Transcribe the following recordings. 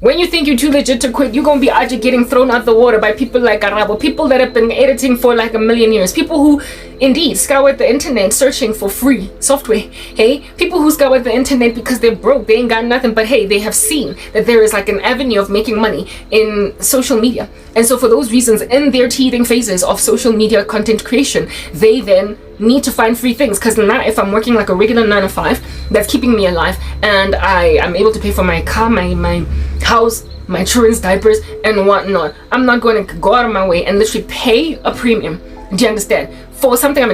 When you think you're too legit to quit, you're gonna be out getting thrown out the water by people like Karabo, people that have been editing for like a million years, people who indeed scoured the internet searching for free software. Hey, people who scoured the internet because they're broke, they ain't got nothing, but hey, they have seen that there is like an avenue of making money in social media. And so for those reasons, in their teething phases of social media content creation, they then need to find free things. Because now if I'm working like a regular 9 to 5 that's keeping me alive, and I'm able to pay for my car, my house, my children's diapers and whatnot, I'm not going to go out of my way and literally pay a premium, do you understand, for something I'm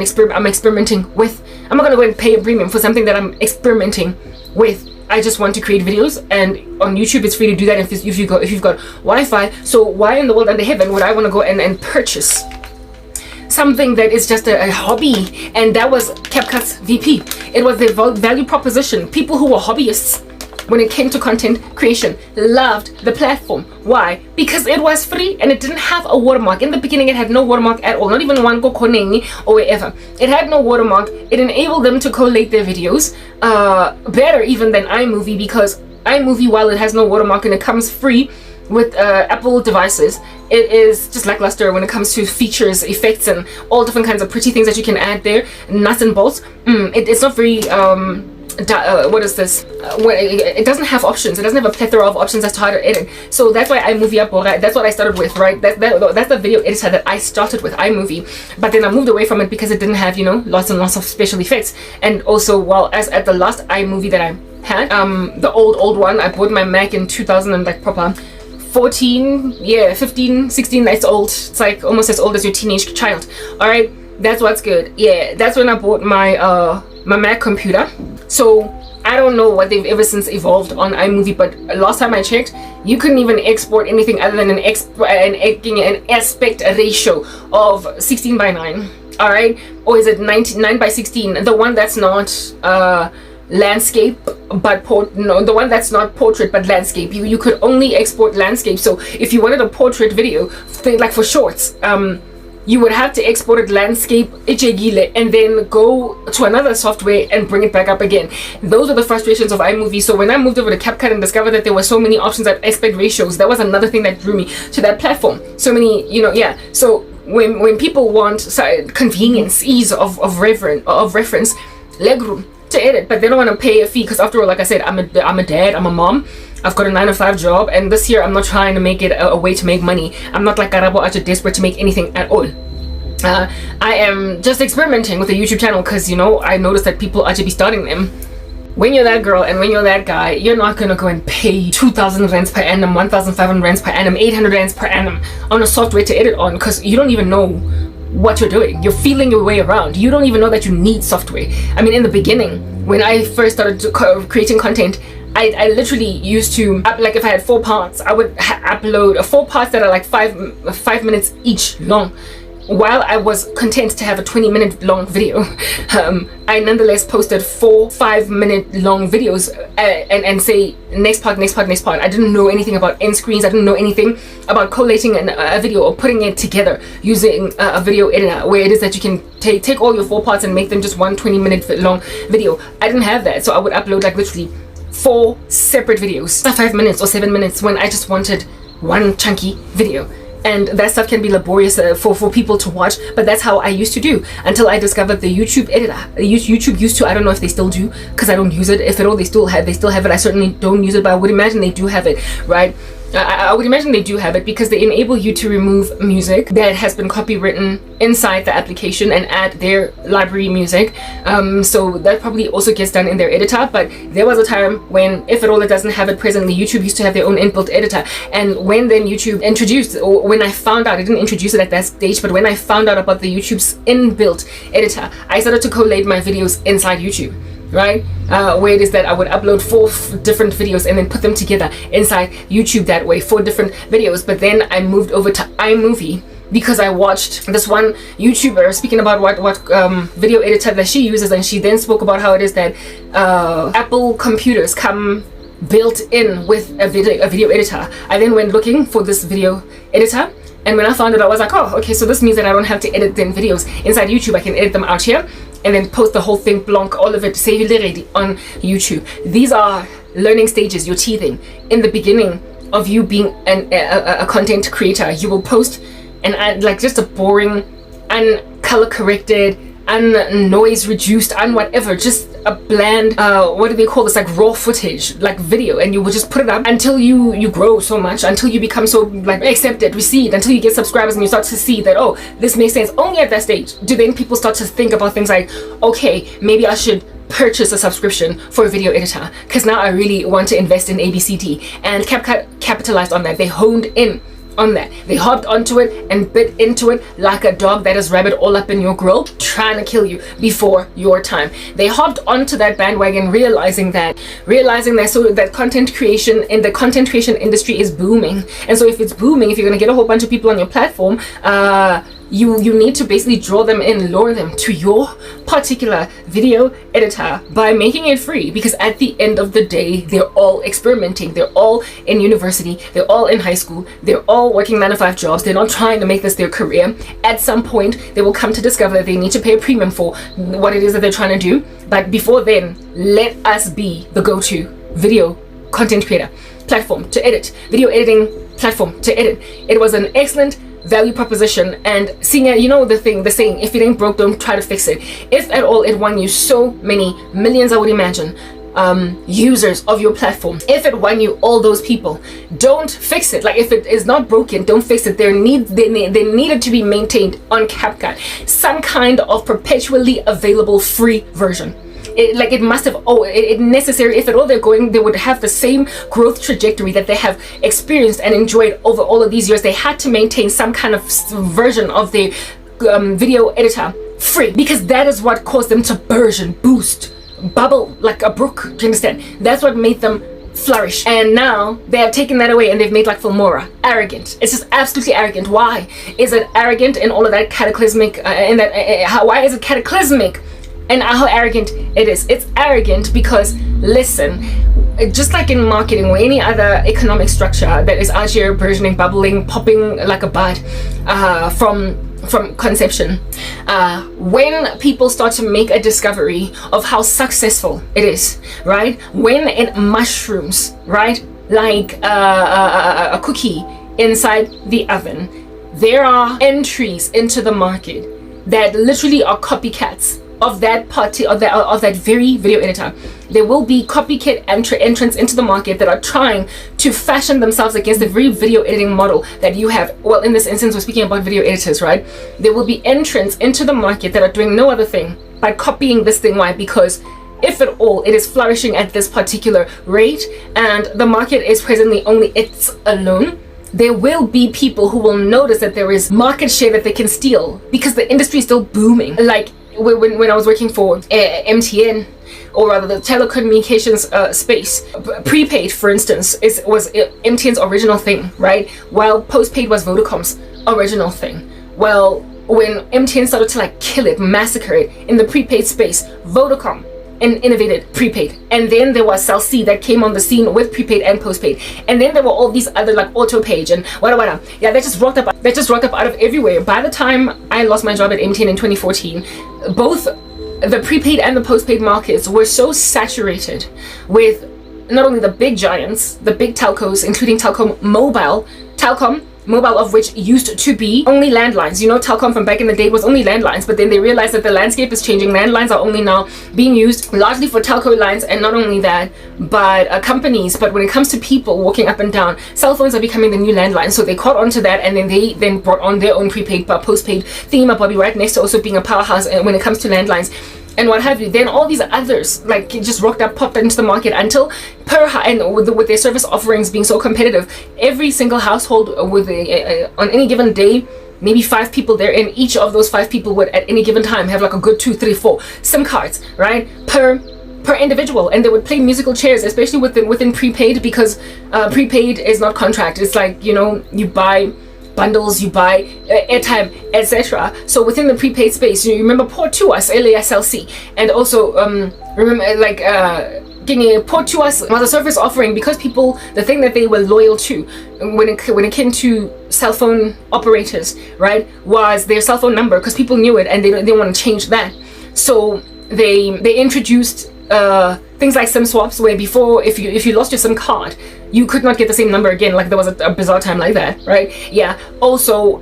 experimenting with. I'm not going to go and pay a premium for something that I'm experimenting with. I just want to create videos, and on YouTube it's free to do that if you've got Wi-Fi. So why in the world under heaven would I want to go and purchase something that is just a hobby? And that was CapCut's VP. It was the value proposition. People who were hobbyists when it came to content creation loved the platform. Why? Because it was free and it didn't have a watermark. In the beginning it had no watermark at all, not even one kokonengi or wherever. It had no watermark. It enabled them to collate their videos better even than iMovie, because iMovie, while it has no watermark and it comes free with Apple devices, it is just lackluster when it comes to features, effects, and all different kinds of pretty things that you can add there, nuts and bolts. It's not very what is this? It doesn't have options. It doesn't have a plethora of options as to how to edit. So that's why iMovie, that's what I started with, right? That's the video editor that I started with, iMovie. But then I moved away from it because it didn't have, lots and lots of special effects. And also, well, as at the last iMovie that I had, the old one, I bought my Mac in 2000 and like proper 14, 15, 16, that's old. It's like almost as old as your teenage child. All right, that's what's good. Yeah, that's when I bought my my Mac computer. So I don't know what they've ever since evolved on iMovie, but last time I checked, you couldn't even export anything other than an aspect ratio of 16:9. All right, or is it 9:16? The one that's not landscape but the one that's not portrait but landscape. You could only export landscape. So if you wanted a portrait video, like for shorts, you would have to export it landscape and then go to another software and bring it back up again. Those are the frustrations of iMovie. So when I moved over to CapCut and discovered that there were so many options at aspect ratios, that was another thing that drew me to that platform. So many, so when people want convenience, ease of reference, legroom to edit, but they don't want to pay a fee, because after all, like I said, I'm a dad, I'm a mom, I've got a 9 to 5 job, and this year I'm not trying to make it a way to make money. I'm not like Karabo, actually desperate to make anything at all. I am just experimenting with a YouTube channel because I noticed that people actually be starting them. When you're that girl and when you're that guy, you're not gonna go and pay 2,000 rands per annum, 1,500 rands per annum, 800 rands per annum on a software to edit on, because you don't even know what you're doing. You're feeling your way around. You don't even know that you need software. I mean, in the beginning, when I first started creating content, I literally used to, like if I had 4 parts, I would upload 4 parts that are like 5 minutes each long. While I was content to have a 20-minute long video, I nonetheless posted 4 5-minute long videos and say next part. I didn't know anything about end screens. I didn't know anything about collating a video or putting it together using a video editor, where it is that you can take all your 4 parts and make them just one 20-minute long video. I didn't have that, so I would upload like literally 4 separate videos, 5 minutes or 7 minutes, when I just wanted one chunky video. And that stuff can be laborious for people to watch, but that's how I used to do until I discovered the YouTube editor. YouTube used to, I don't know if they still do, because I don't use it. If at all they still have it. I certainly don't use it, but I would imagine they do have it, right? I would imagine they do have it, because they enable you to remove music that has been copywritten inside the application and add their library music. So that probably also gets done in their editor. But there was a time when, if at all it doesn't have it presently, YouTube used to have their own inbuilt editor. And when then YouTube introduced, or when I found out, I didn't introduce it at that stage, but when I found out about the YouTube's inbuilt editor, I started to collate my videos inside YouTube. Right, where it is that I would upload 4 different videos and then put them together inside YouTube that way, 4 different videos. But then I moved over to iMovie because I watched this one YouTuber speaking about what video editor that she uses, and she then spoke about how it is that Apple computers come built in with a video editor. I then went looking for this video editor, and when I found it, I was like, oh, okay, so this means that I don't have to edit then videos inside YouTube. I can edit them out here and then post the whole thing, blank, all of it, save it already on YouTube. These are learning stages. You're teething. In the beginning, of you being a content creator. You will post and like just a boring, uncolor corrected, noise reduced, whatever, just a bland what do they call this, like raw footage, like video, and you will just put it up until you grow so much, until you become so like accepted, received, until you get subscribers and you start to see that, oh, this makes sense. Only at that stage do then people start to think about things like, okay, maybe I should purchase a subscription for a video editor because now I really want to invest in ABCD. And CapCut capitalized on that. They honed in on that. They hopped onto it and bit into it like a dog that is rabid all up in your grill, trying to kill you before your time. They hopped onto that bandwagon, realizing that so that content creation in the content creation industry is booming. And so if it's booming, if you're gonna get a whole bunch of people on your platform, you need to basically draw them in, lure them to your particular video editor by making it free, because at the end of the day, they're all experimenting. They're all in university. They're all in high school. They're all working 9-to-5 jobs. They're not trying to make this their career. At some point, they will come to discover that they need to pay a premium for what it is that they're trying to do. But before then, let us be the go-to video content creator platform to edit, video editing platform to edit. It was an excellent value proposition, and seeing it, you know, the saying, if it ain't broke, don't try to fix it. If at all, it won you so many millions, I would imagine, users of your platform. If it won you all those people, don't fix it. Like, if it is not broken, don't fix it. They needed to be maintained on CapCut, some kind of perpetually available free version. It must have, it necessary, if at all they would have the same growth trajectory that they have experienced and enjoyed over all of these years. They had to maintain some kind of version of the video editor free, because that is what caused them to burgeon, boost, bubble like a brook. Do you understand? That's what made them flourish. And now they have taken that away and they've made like Filmora arrogant. It's just absolutely arrogant. Why is it arrogant in all of that cataclysmic why is it cataclysmic and how arrogant it is? It's arrogant because, listen, just like in marketing or any other economic structure that is out here burgeoning, bubbling, popping like a bud from conception, when people start to make a discovery of how successful it is, right? When it mushrooms, right? Like a cookie inside the oven, there are entries into the market that literally are copycats of that party, of that very video editor. There will be copycat entrants into the market that are trying to fashion themselves against the very video editing model that you have. Well, in this instance, we're speaking about video editors, right? There will be entrants into the market that are doing no other thing but copying this thing. Why? Because if at all, it is flourishing at this particular rate, and the market is presently only its alone. There will be people who will notice that there is market share that they can steal because the industry is still booming. Like when I was working for MTN, or rather the telecommunications space, prepaid, for instance, was MTN's original thing, right? While postpaid was Vodacom's original thing. Well, when MTN started to like kill it, massacre it in the prepaid space, Vodacom innovated prepaid, and then there was Cell C that came on the scene with prepaid and postpaid, and then there were all these other like AutoPage and whatever. Yeah, they just rocked up out of everywhere. By the time I lost my job at MTN in 2014, both the prepaid and the postpaid markets were so saturated with not only the big giants, the big telcos, including Telkom Mobile, of which used to be only landlines. You know, Telkom from back in the day was only landlines, but then they realized that the landscape is changing. Landlines are only now being used largely for telco lines, and not only that, but companies. But when it comes to people walking up and down, cell phones are becoming the new landlines. So they caught onto that, and then they brought on their own prepaid, postpaid thingamabobbie right next to also being a powerhouse when it comes to landlines and what have you. Then all these others like just popped into the market until with their service offerings being so competitive, every single household with on any given day, maybe 5 people there, and each of those 5 people would at any given time have like a good 2, 3, 4 SIM cards, right, per individual, and they would play musical chairs, especially within prepaid, because prepaid is not contract. It's like, you know, you buy bundles, you buy airtime, etc. So within the prepaid space, you remember Port to Us, LASLC, and also remember like getting Port to Us was a service offering because people, the thing that they were loyal to when it came to cell phone operators, right, was their cell phone number, because people knew it and they didn't want to change that. So they introduced things like SIM swaps, where before, if you lost your SIM card, you could not get the same number again. Like there was a bizarre time like that, right? Yeah. Also,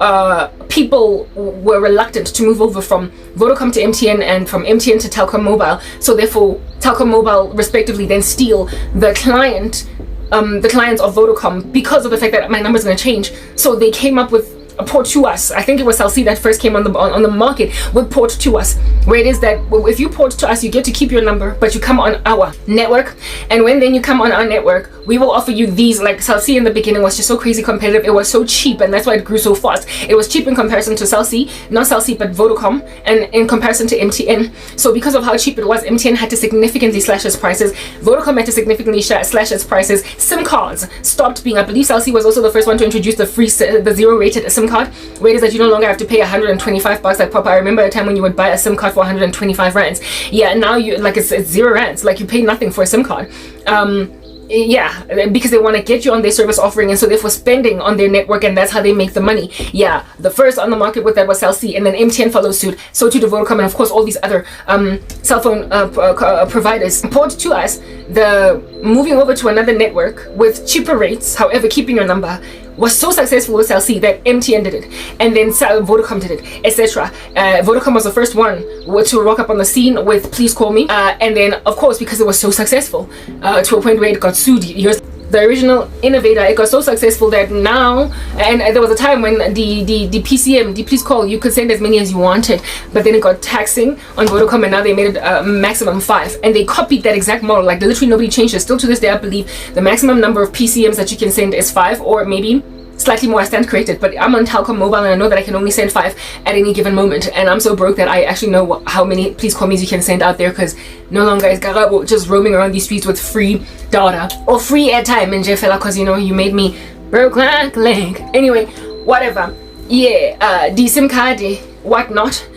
people were reluctant to move over from Vodacom to MTN and from MTN to Telkom Mobile. So therefore, Telkom Mobile respectively then steal the clients of Vodacom because of the fact that my number is going to change. So they came up with a port to us. I think it was Cell C that first came on the market with port to us, where it is that if you port to us, you get to keep your number, but you come on our network. And when then you come on our network, we will offer you these. Like Cell C in the beginning was just so crazy competitive. It was so cheap, and that's why it grew so fast. It was cheap in comparison to Cell C, not Cell C but Vodacom, and in comparison to MTN. So because of how cheap it was, MTN had to significantly slash its prices. Vodacom had to significantly slash its prices. SIM cards stopped being. I believe Cell C was also the first one to introduce the zero rated SIM card, where it is that you no longer have to pay 125 bucks like proper. I remember a time when you would buy a SIM card for 125 rands. Yeah, now you like it's 0 rands. Like you pay nothing for a SIM card. Yeah, because they want to get you on their service offering, and so therefore spending on their network, and that's how they make the money. Yeah, the first on the market with that was Cell C, and then MTN followed suit. So too did Vodacom, and of course all these other cell phone providers. Port to us, the moving over to another network with cheaper rates, however keeping your number, was so successful with Cell C that MTN did it, and then Vodacom did it, etc. Vodacom was the first one to rock up on the scene with Please Call Me, and then of course because it was so successful to a point where it got sued years. The original innovator, it got so successful that now, and there was a time when the PCM, the Please Call, you could send as many as you wanted, but then it got taxing on Vodacom, and now they made it maximum 5, and they copied that exact model. Like literally nobody changed it. Still to this day, I believe the maximum number of PCMs that you can send is 5, or maybe slightly more. I stand corrected, but I'm on Telkom Mobile, and I know that I can only send 5 at any given moment, and I'm so broke that I actually know how many Please Call Me's you can send out there, because no longer is Karabo just roaming around these streets with free data or free airtime in Jeffela, because you know you made me broke like leg. Anyway, whatever. Yeah, the SIM card, whatnot,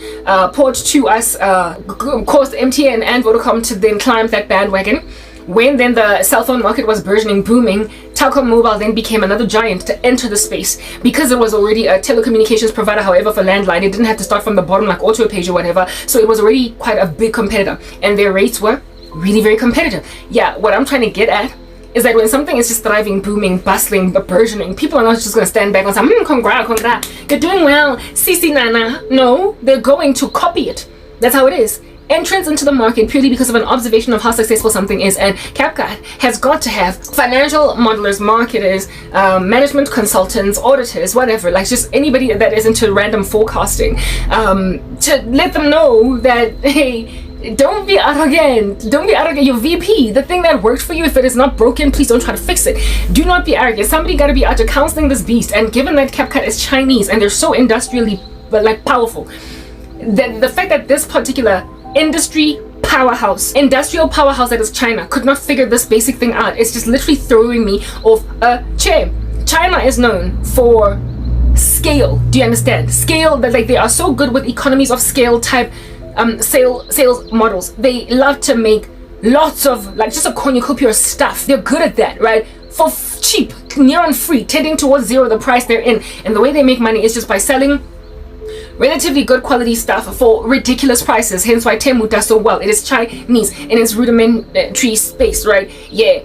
port to us, caused MTN and Vodacom to then climb that bandwagon. When then the cell phone market was burgeoning, booming, Telkom Mobile then became another giant to enter the space, because it was already a telecommunications provider. However, for landline, it didn't have to start from the bottom like AutoPage or whatever, so it was already quite a big competitor, and their rates were really very competitive. Yeah, what I'm trying to get at is that when something is just thriving, booming, bustling, burgeoning, people are not just going to stand back and say, congrats, you're doing well, Sisi Nana. No, they're going to copy it. That's how it is. Entrance into the market purely because of an observation of how successful something is, and CapCut has got to have financial modelers, marketers, management consultants, auditors, whatever, like just anybody that is into random forecasting, to let them know that, hey, don't be arrogant. Your VP, the thing that worked for you, if it is not broken, please don't try to fix it. Do not be arrogant. Somebody got to be out there counseling this beast, and given that CapCut is Chinese and they're so industrially powerful, the fact that this particular industrial powerhouse that is China could not figure this basic thing out, it's just literally throwing me off a chair. China is known for scale. Do you understand? Scale, that like they are so good with economies of scale type sales models. They love to make lots of like just a cornucopia of stuff. They're good at that, right? For cheap, near on free, tending towards zero the price they're in. And the way they make money is just by selling relatively good quality stuff for ridiculous prices. Hence why Temu does so well. It is Chinese in its rudimentary space, right? Yeah.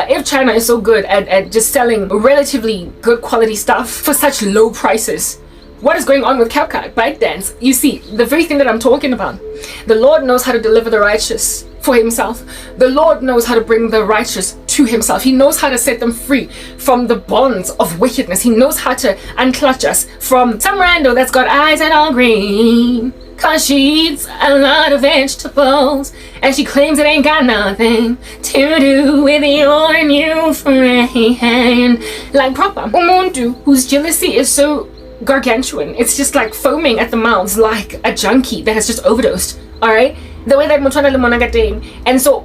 If China is so good at just selling relatively good quality stuff for such low prices, what is going on with CapCut? ByteDance? You see, the very thing that I'm talking about. The Lord knows how to deliver the righteous for himself. The Lord knows how to bring the righteous to himself. He knows how to set them free from the bonds of wickedness. He knows how to unclutch us from some rando that's got eyes that are green, cause she eats a lot of vegetables and she claims it ain't got nothing to do with your new friend. Like proper umuntu whose jealousy is so gargantuan, it's just like foaming at the mouths like a junkie that has just overdosed. Alright? The way that Motwana le Monagateng, and so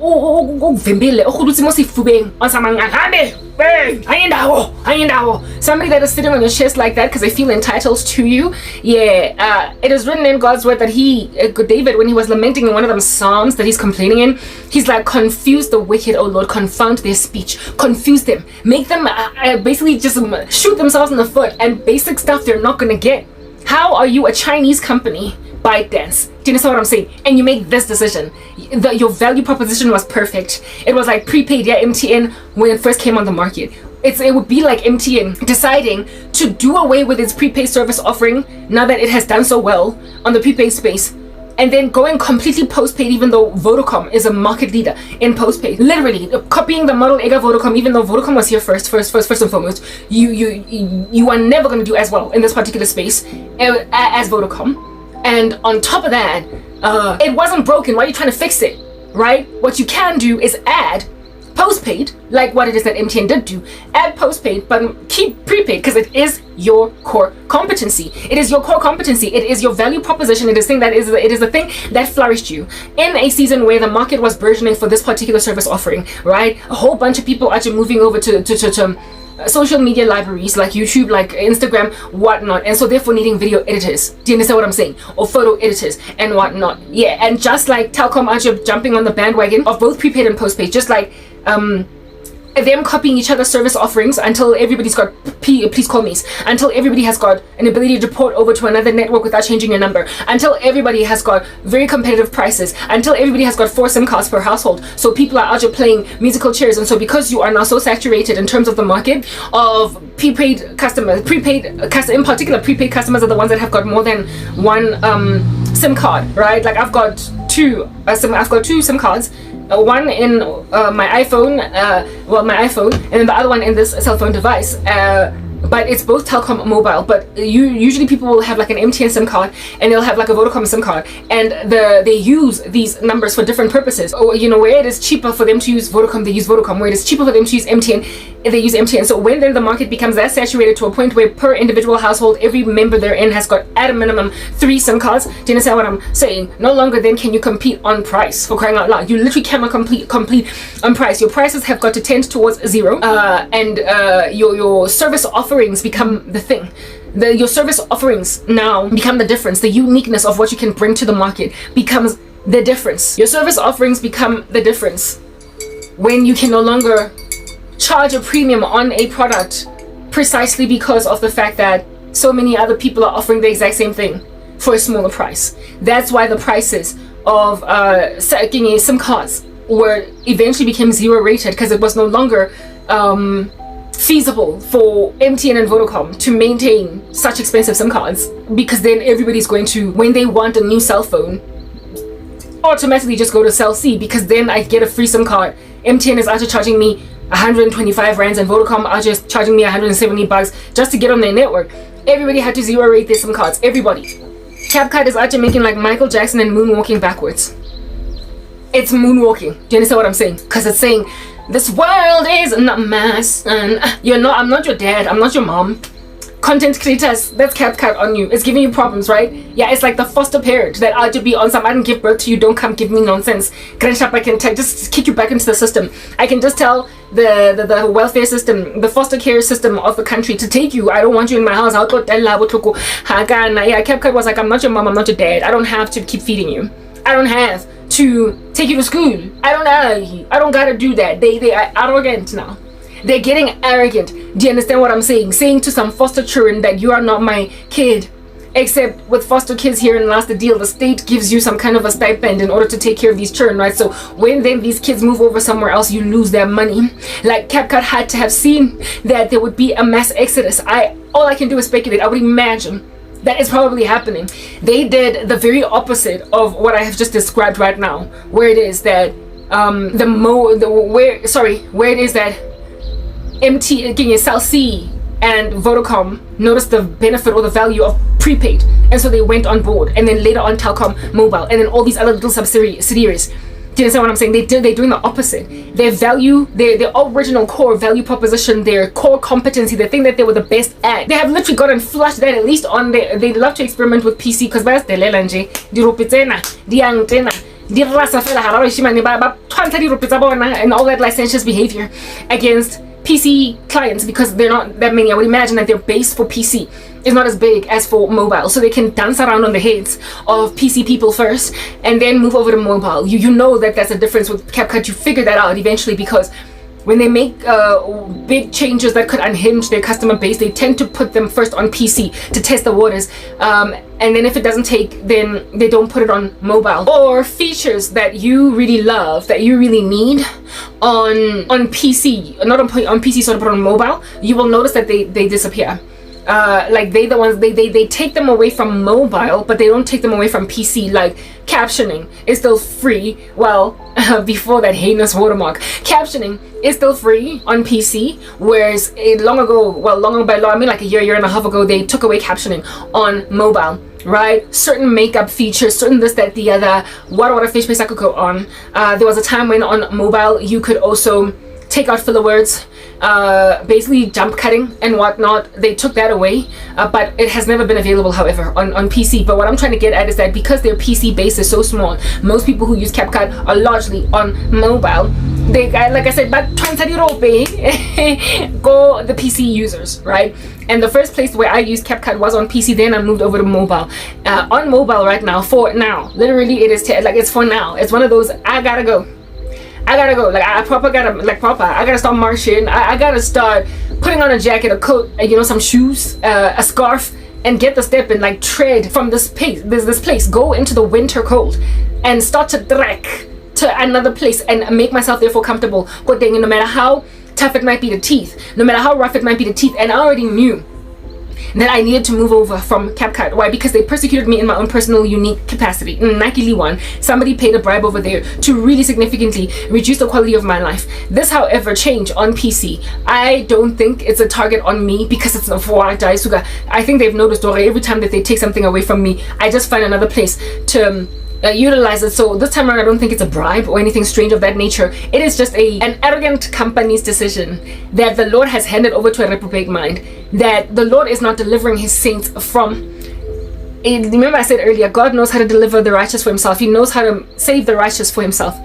somebody that is sitting on your chest like that because they feel entitled to you. Yeah, it is written in God's word that David, when he was lamenting in one of them psalms that he's complaining in, he's like, confuse the wicked, O Lord, confound their speech, confuse them, make them basically just shoot themselves in the foot, and basic stuff they're not gonna get. How are you a Chinese company ByteDance. Do you understand what I'm saying? And you make this decision. Your value proposition was perfect. It was like prepaid, yeah, MTN when it first came on the market. It would be like MTN deciding to do away with its prepaid service offering now that it has done so well on the prepaid space, and then going completely postpaid, even though Vodacom is a market leader in postpaid. Literally copying the model Ega Vodacom, even though Vodacom was here first and foremost. You are never going to do as well in this particular space as Vodacom. And on top of that, it wasn't broken. Why are you trying to fix it, right? What you can do is add postpaid, like what it is that MTN did do. Add postpaid, but keep prepaid, because it is your core competency. It is your core competency. It is your value proposition. It is the thing that flourished you in a season where the market was burgeoning for this particular service offering, right? A whole bunch of people actually moving over to social media libraries like YouTube, like Instagram, whatnot, and so therefore needing video editors. Do you understand what I'm saying? Or photo editors and whatnot. Yeah, and just like Telkom actually jumping on the bandwagon of both prepaid and postpaid, just like them copying each other's service offerings until everybody's got please call me, until everybody has got an ability to port over to another network without changing your number, until everybody has got very competitive prices, until everybody has got 4 SIM cards per household, so people are out here playing musical chairs. And so because you are now so saturated in terms of the market of prepaid customers, in particular prepaid customers are the ones that have got more than one SIM card, right? Like I've got two SIM cards. One in my iPhone, and then the other one in this cell phone device. But it's both Telkom mobile. But usually people will have like an MTN SIM card, and they'll have like a Vodacom SIM card, and they use these numbers for different purposes. Or where it is cheaper for them to use Vodacom, they use Vodacom. Where it is cheaper for them to use MTN, they use MTN. So when then the market becomes that saturated to a point where per individual household, every member therein has got at a minimum 3 SIM cards. Do you understand what I'm saying? No longer then can you compete on price, for crying out loud. You literally cannot compete on price. Your prices have got to tend towards zero, and your service offerings become the thing. Your service offerings now become the difference. The uniqueness of what you can bring to the market becomes the difference. Your service offerings become the difference when you can no longer charge a premium on a product precisely because of the fact that so many other people are offering the exact same thing for a smaller price. That's why the prices of SIM cards eventually became zero rated, because it was no longer feasible for MTN and Vodacom to maintain such expensive SIM cards, because then everybody's going to, when they want a new cell phone, automatically just go to Cell C, because then I get a free SIM card. MTN is actually charging me 125 rands and Vodacom are just charging me 170 bucks just to get on their network. Everybody had to zero rate their SIM cards. Everybody. CapCut is actually making like Michael Jackson and moonwalking backwards. It's moonwalking. Do you understand what I'm saying? Because it's saying, this world is not my son. I'm not your dad. I'm not your mom. Content creators, that's CapCut on you. It's giving you problems, right? Yeah, it's like the foster parent that ought to be on some, I didn't give birth to you, don't come give me nonsense. Grandshap, I can just kick you back into the system. I can just tell the welfare system, the foster care system of the country to take you. I don't want you in my house. Yeah, CapCut was like, I'm not your mom, I'm not your dad. I don't have to keep feeding you. I don't have to take you to school. I don't gotta do that. They are arrogant now. They're getting arrogant. Do you understand what I'm saying? Saying to some foster children that you are not my kid. Except with foster kids here in Last the Deal, the state gives you some kind of a stipend in order to take care of these children, right? So when then these kids move over somewhere else, you lose their money. Like CapCut had to have seen that there would be a mass exodus. All I can do is speculate. I would imagine that is probably happening. They did the very opposite of what I have just described right now, where it is that where it is that Cell C and Vodacom noticed the benefit or the value of prepaid, and so they went on board, and then later on Telkom mobile, and then all these other little subsidiaries. Do you understand what I'm saying? They're doing the opposite. Their value, their original core value proposition, their core competency, the thing that they were the best at, they have literally gone and flushed that at least on their. They love to experiment with PC because that's the lelanje di rupitsena di antena di rasa fela hararo shimane ba twanta di rupitsa bona, and all that licentious behavior against PC clients, because they're not that many. I would imagine that their base for PC is not as big as for mobile, so they can dance around on the heads of PC people first and then move over to mobile. You know that that's a difference with CapCut. You figure that out eventually, because when they make big changes that could unhinge their customer base, they tend to put them first on PC to test the waters, and then if it doesn't take, then they don't put it on mobile. Or features that you really love, that you really need on PC, not on PC, sort of, but on mobile, you will notice that they disappear. Like they take them away from mobile, but they don't take them away from PC. Like captioning is still free. Well, before that heinous watermark, captioning is still free on PC, whereas long ago, I mean like a year and a half ago, they took away captioning on mobile. Right, certain makeup features, certain this, that, the other, what a fish place I could go on. There was a time when on mobile you could also take out filler words, basically jump cutting and whatnot. They took that away, but it has never been available, however, on PC. But what I'm trying to get at is that because their PC base is so small, most people who use CapCut are largely on mobile. They, like I said, but go the PC users, right? And the first place where I used CapCut was on PC. Then I moved over to mobile. On mobile right now, for now, literally it is it's for now. It's one of those I gotta go. Like I gotta start marching. I gotta start putting on a jacket, a coat, some shoes, a scarf, and get the step and like tread from this place, go into the winter cold, and start to trek to another place and make myself therefore comfortable. But then, no matter how tough it might be to teeth, no matter how rough it might be to teeth, and I already knew that I needed to move over from CapCut. Why? Because they persecuted me in my own personal unique capacity. Somebody paid a bribe over there to really significantly reduce the quality of my life. This, however, changed on PC. I don't think it's a target on me because it's a suga. I think they've noticed every time that they take something away from me, I just find another place to utilize it. So this time around, I don't think it's a bribe or anything strange of that nature. It is just an arrogant company's decision that the Lord has handed over to a reprobate mind, that the Lord is not delivering his saints from. Remember I said earlier, God knows how to deliver the righteous for himself. He knows how to save the righteous for himself.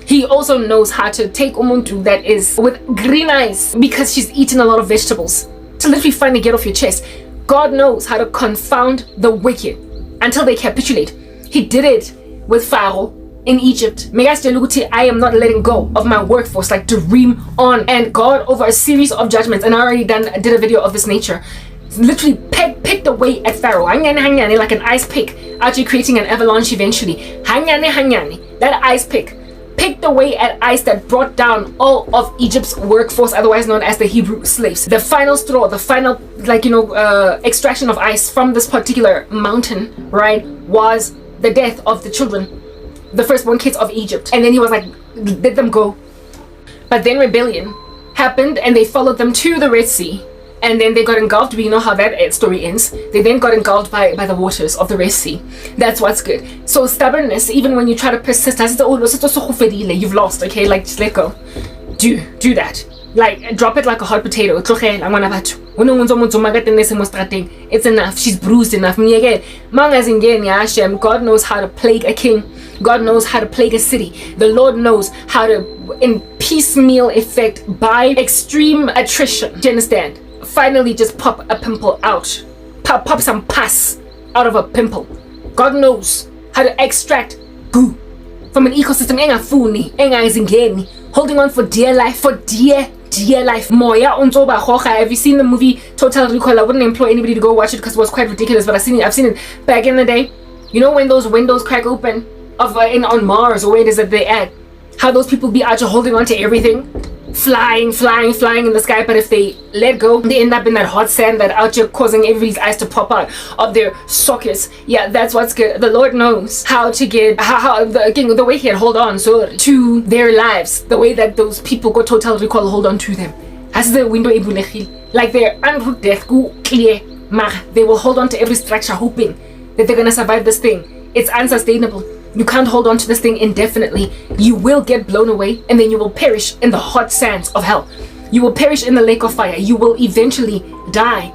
He also knows how to take umuntu that is with green eyes because she's eaten a lot of vegetables to literally finally get off your chest. God knows how to confound the wicked until they capitulate. He did it with Pharaoh in Egypt. I am not letting go of my workforce, like to dream on. And God, over a series of judgments, and I already did a video of this nature, literally picked away at Pharaoh, like an ice pick, actually creating an avalanche eventually. That ice picked away at ice that brought down all of Egypt's workforce, otherwise known as the Hebrew slaves. The final straw, the final extraction of ice from this particular mountain, right, was the death of the children, the firstborn kids of Egypt. And then he was like, let them go. But then rebellion happened and they followed them to the Red Sea, and then they got engulfed. We know how that story ends. They then got engulfed by the waters of the Red Sea. That's what's good. So stubbornness, even when you try to persist, you've lost, okay? Like, just let go. Do that. Like, drop it like a hot potato. It's enough. She's bruised enough. God knows how to plague a king. God knows how to plague a city. The Lord knows how to, in piecemeal effect, by extreme attrition, do you understand? Finally just pop a pimple out. Pop some pus out of a pimple. God knows how to extract goo from an ecosystem. Holding on for dear life, Moya unzoba khoga. Have you seen the movie Total Recall? I wouldn't employ anybody to go watch it because it was quite ridiculous, but I've seen it back in the day. You know when those windows crack open on Mars, or where it is that they at, how those people be out holding on to everything, flying in the sky, but if they let go, they end up in that hot sand that out here causing everybody's eyes to pop out of their sockets. Yeah, that's what's good. The Lord knows how to get the way he had hold on to their lives, the way that those people go Total Recall hold on to them. As the window like their en route death go clear, they will hold on to every structure hoping that they're gonna survive this thing. It's unsustainable. You can't hold on to this thing indefinitely. You will get blown away, and then you will perish in the hot sands of hell. You will perish in the lake of fire. You will eventually die.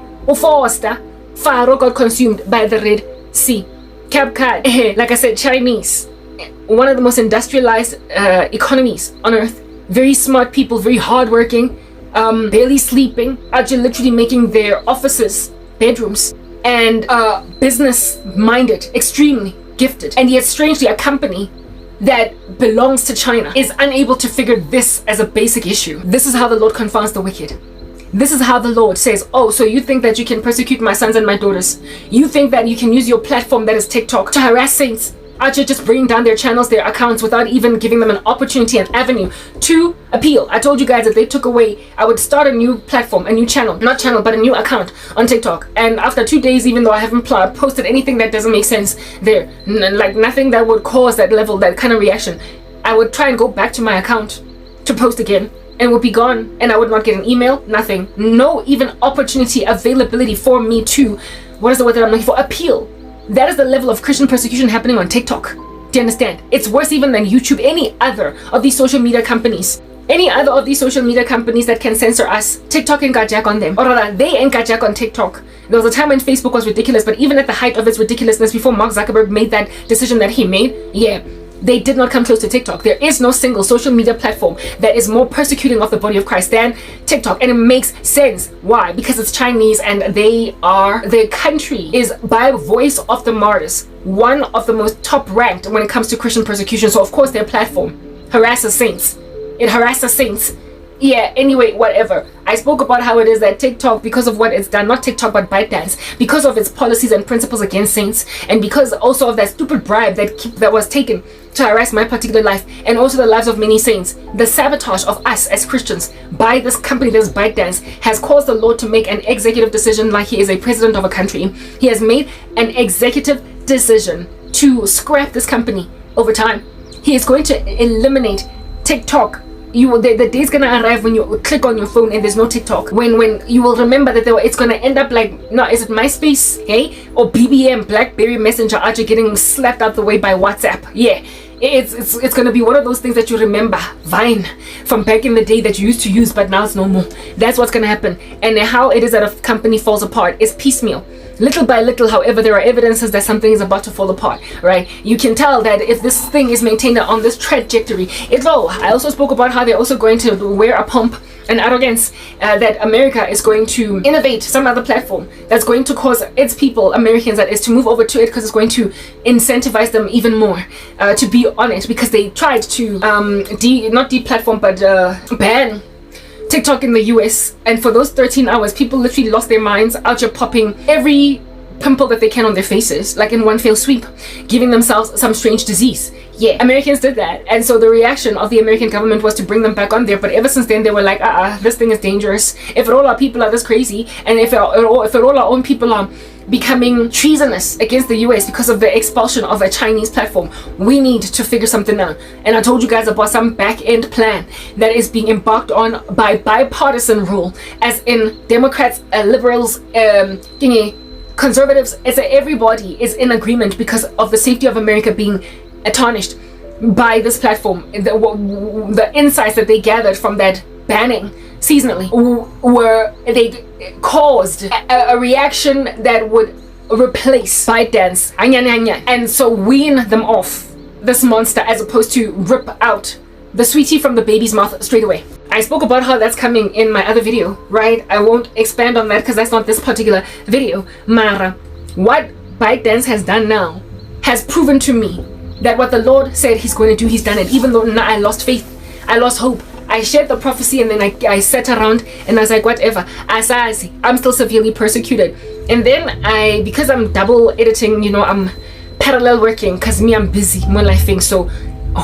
Pharaoh got consumed by the Red Sea. CapCut, like I said, Chinese, one of the most industrialized economies on earth. Very smart people, very hardworking, barely sleeping, actually literally making their offices bedrooms, and business-minded, extremely gifted, and yet strangely a company that belongs to China is unable to figure this as a basic issue. This is how the Lord confounds the wicked. This is how the Lord says, oh, so you think that you can persecute my sons and my daughters? You think that you can use your platform that is TikTok to harass saints? Aren't you just bringing down their channels, their accounts, without even giving them an opportunity, an avenue to appeal? I told you guys that they took away, I would start a new platform, a new channel, not channel, but a new account on TikTok. And after 2 days, even though I haven't posted anything that doesn't make sense there, like nothing that would cause that level, that kind of reaction, I would try and go back to my account to post again, and would be gone, and I would not get an email, nothing. No even opportunity, availability for me to, what is the word that I'm looking for? Appeal. That is the level of Christian persecution happening on TikTok. Do you understand? It's worse even than YouTube. Any other of these social media companies, that can censor us, TikTok ain't got jack on them. Or rather, they ain't got jack on TikTok. There was a time when Facebook was ridiculous, but even at the height of its ridiculousness, before Mark Zuckerberg made that decision that he made, yeah, they did not come close to TikTok. There is no single social media platform that is more persecuting of the body of Christ than TikTok. And it makes sense. Why? Because it's Chinese, and their country is, by voice of the martyrs, one of the most top ranked when it comes to Christian persecution. So of course their platform harasses saints. It harasses saints. Yeah, anyway, whatever. I spoke about how it is that TikTok, because of what it's done, not TikTok but ByteDance, because of its policies and principles against saints, and because also of that stupid bribe that was taken to harass my particular life and also the lives of many saints, the sabotage of us as Christians by this company, this ByteDance, has caused the Lord to make an executive decision, like he is a president of a country. He has made an executive decision to scrap this company over time. He is going to eliminate TikTok. The day's gonna arrive when you click on your phone and there's no TikTok, when you will remember that it's gonna end up like, no, is it MySpace, or BBM, BlackBerry Messenger, after getting slapped out the way by WhatsApp? Yeah, it's gonna be one of those things that you remember, Vine, from back in the day that you used to use, but now it's no more. That's what's gonna happen. And how it is that a company falls apart is piecemeal. Little by little, however, there are evidences that something is about to fall apart, right? You can tell that if this thing is maintained on this trajectory, it will. I also spoke about how they're also going to wear a pomp and arrogance, that America is going to innovate some other platform that's going to cause its people, Americans that is, to move over to it, because it's going to incentivize them even more to be on it, because they tried to not deplatform but ban TikTok in the US, and for those 13 hours people literally lost their minds, out here popping every pimple that they can on their faces, like in one fell sweep, giving themselves some strange disease. Yeah, Americans did that, and so the reaction of the American government was to bring them back on there. But ever since then they were like, this thing is dangerous. If all our people are this crazy, and if all our own people are becoming treasonous against the US because of the expulsion of a Chinese platform, we need to figure something out. And I told you guys about some back-end plan that is being embarked on by bipartisan rule, as in Democrats, liberals, conservatives. It's everybody is in agreement because of the safety of America being tarnished by this platform. The insights that they gathered from that banning seasonally were, they caused a reaction that would replace ByteDance and so wean them off this monster, as opposed to rip out the sweetie from the baby's mouth straight away. I spoke about how that's coming in my other video, right? I won't expand on that because that's not this particular video. Mara, what ByteDance has done now has proven to me that what the Lord said he's going to do, he's done it. Even though now I lost faith, I lost hope, I shared the prophecy, and then I sat around and I was like, whatever, I'm still severely persecuted. And then because I'm double editing, I'm parallel working, because I'm busy, more life. So I